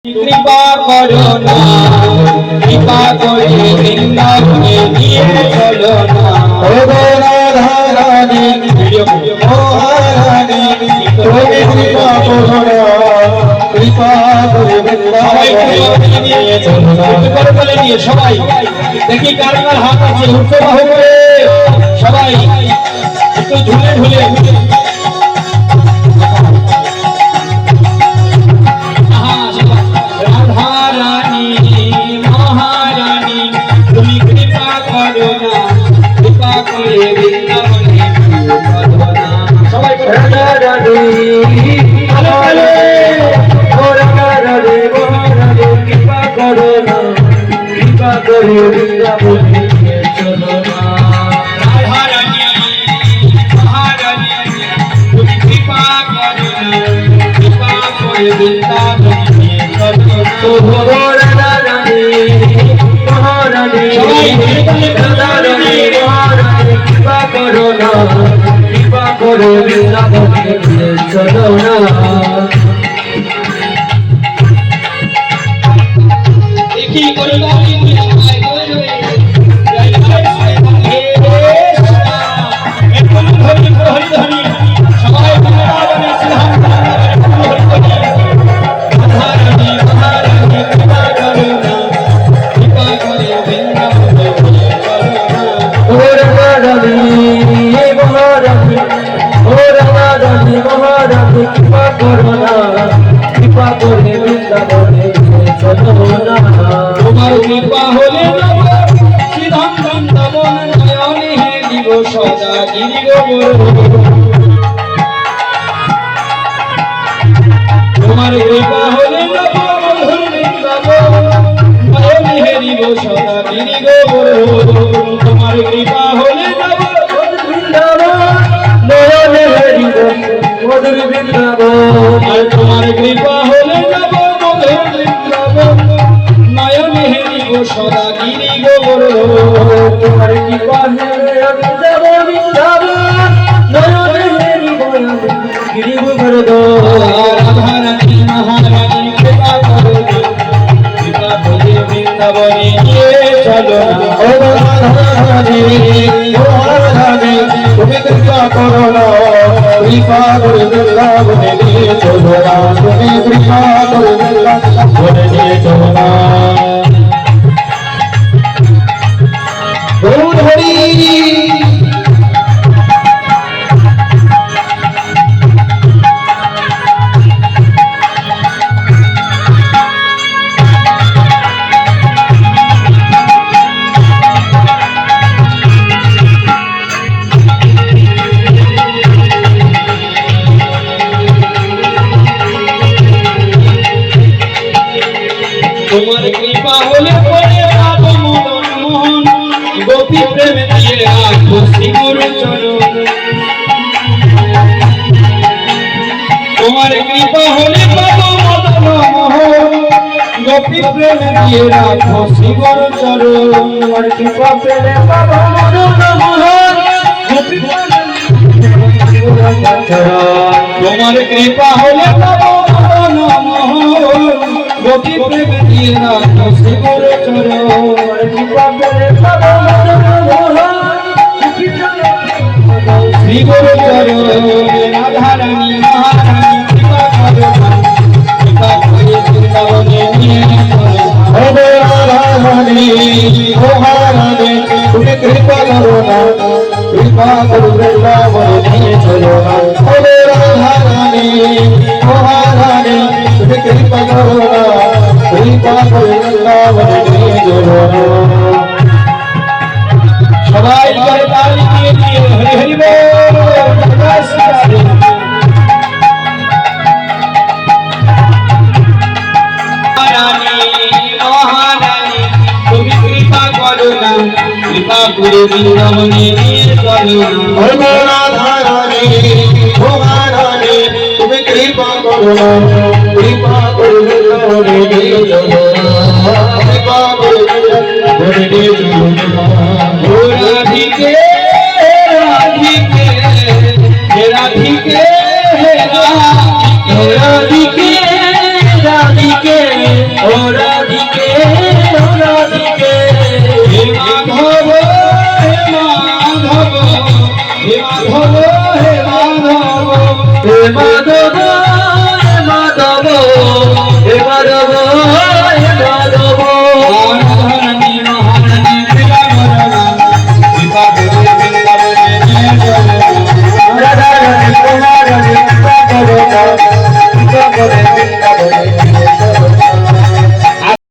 কৃপা করো না, কৃপা করে বৃন্দাবনে নিয়ে চলো না। ও রাধা রানী মহারানী, তুমি কৃপা করো না, কৃপা করে বৃন্দাবনে নিয়ে চলো না। বলে নিয়ে সবাই দেখি কার কার হাত আছে, উচ্চ বাহু করে সবাই একটু ঝুলে ঝুলে চলো না। কি করে তোমার কৃপা হলে সদা গিরি তোমার কৃপা হলে হেরিব সদা গিরি তোমার কৃপা হলে মধুর বৃন্দাবন, আর তোমার কৃপা হলে যাব মধুর বৃন্দাবন, নয়ন হেরিব সদা গিরি গোবর। তোমার কৃপা হলে আমি যাব বৃন্দাবন, নয়ন হেরিব গিরি গোবর। রাধা রানী মহারানী কৃপা করো, কৃপা করে বৃন্দাবনে নিয়ে চলো না। ও রাধা রানী মহারানী তুমি কৃপা করো না, কৃপা করে বৃন্দাবনে নিয়ে চলো না। তুমি কৃপা করে বৃন্দাবনে নিয়ে চলো না। গৌর হরি তোমার কৃপা হলে পরে রাধা মদন মোহন, গোপী প্রেমে দিয়ে রাখো শ্রীগুর চরণ। তোমার কৃপা হলে পাবো মদন মোহন, গোপী প্রেমে দিয়ে রাখো শ্রীগুর চরণ। তোমার কৃপা পেলে পাবো মদন মোহন, গোপী প্রেমে তোমার কৃপা হলে পাবো মদন মোহন, গোপী প্রেম দিয়ে রাখো শ্রীগুর চরণ। কৃপা পেলে পাবো মদন মোহন, শ্রীগুর চরণ। রাধা রানী মহারানী কৃপা করো, কৃপা করে বৃন্দাবনে নিয়ে চলো। ও রাধা রানী মহারানী তুমি কৃপা করো না, কৃপা করে বৃন্দাবনে নিয়ে চলো। ও রাধা রানী মহারানী তুমি কৃপা করো না, কৃপা করে বৃন্দাবনে নিয়ে চলো। সবাই করে তালি দিয়ে দিয়ে হরি হরি বল। মহারানী তুমি কৃপা করো না, কৃপা করে বৃন্দাবনে নিয়ে চলো। রাধা রানী মহারানী তুমি কৃপা করো না, কৃপা করে বৃন্দাবনে নিয়ে চলো। কৃপা করে বৃন্দাবনে নিয়ে চলো। রাধিকে রাধিকে রাধিকে রাধিকে রাধিকে হে মাধব হে মাধব হে মাধব হে মাধব হে মাধব হে মাধব